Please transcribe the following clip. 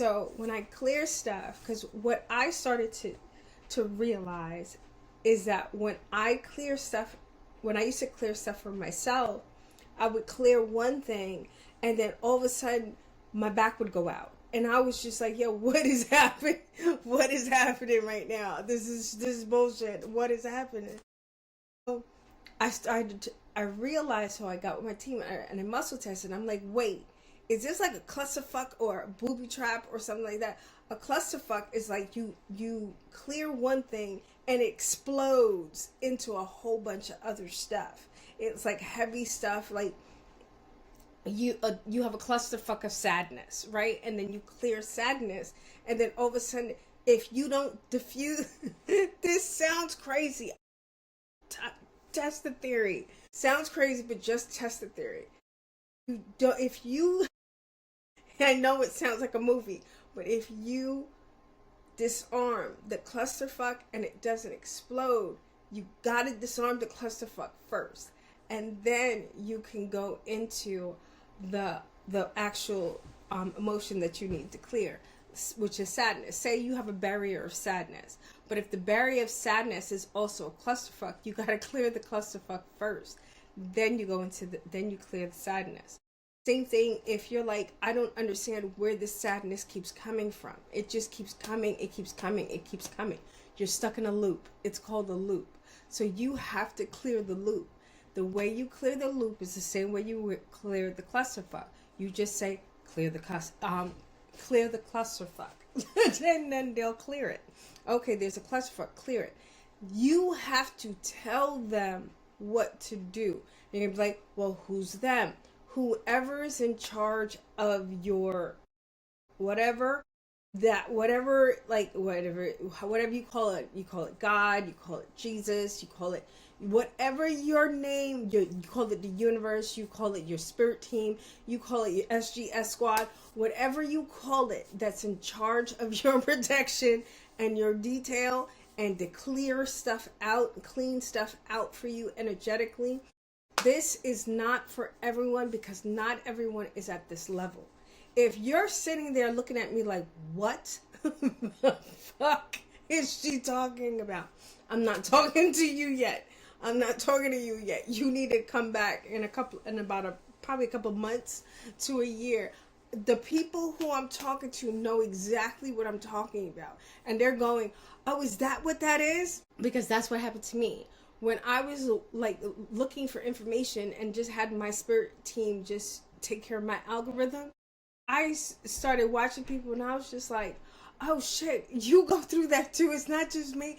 So when I clear stuff, because what I started to realize is that when I clear stuff, when I used to clear stuff for myself, I would clear one thing, and then all of a sudden my back would go out, and I was just like, "Yo, what is happening? What is happening right now? This is bullshit. What is happening?" So I realized how I got with my team, and I muscle tested. I'm like, wait, is this like a clusterfuck or a booby trap or something like that? A clusterfuck is like you clear one thing and it explodes into a whole bunch of other stuff. It's like heavy stuff, like you have a clusterfuck of sadness, right? And then you clear sadness, and then all of a sudden, if you don't diffuse, this sounds crazy. Test the theory. Sounds crazy, but just test the theory. You don't, if you, I know it sounds like a movie, but if you disarm the clusterfuck and it doesn't explode, you gotta disarm the clusterfuck first, and then you can go into the actual emotion that you need to clear, which is sadness. Say you have a barrier of sadness, but if the barrier of sadness is also a clusterfuck, you got to clear the clusterfuck first. Then you go into then you clear the sadness. Same thing if you're like, I don't understand where this sadness keeps coming from. It just keeps coming, it keeps coming, it keeps coming. You're stuck in a loop. It's called a loop. So you have to clear the loop. The way you clear the loop is the same way you would clear the clusterfuck. You just say, clear the clusterfuck. And then they'll clear it. Okay, there's a clusterfuck, clear it. You have to tell them what to do. You're gonna be like, well, who's them? Whoever is in charge of your whatever, whatever you call it God, you call it Jesus, you call it whatever your name, you call it the universe, you call it your spirit team, you call it your SGS squad, whatever you call it, that's in charge of your protection and your detail, and to clear stuff out, clean stuff out for you energetically. This is not for everyone, because not everyone is at this level. If you're sitting there looking at me like, what the fuck is she talking about? I'm not talking to you yet. I'm not talking to you yet. You need to come back in probably a couple months to a year. The people who I'm talking to know exactly what I'm talking about. And they're going, oh, is that what that is? Because that's what happened to me. When I was like looking for information and just had my spirit team just take care of my algorithm, I started watching people and I was just like, oh shit, you go through that too. It's not just me.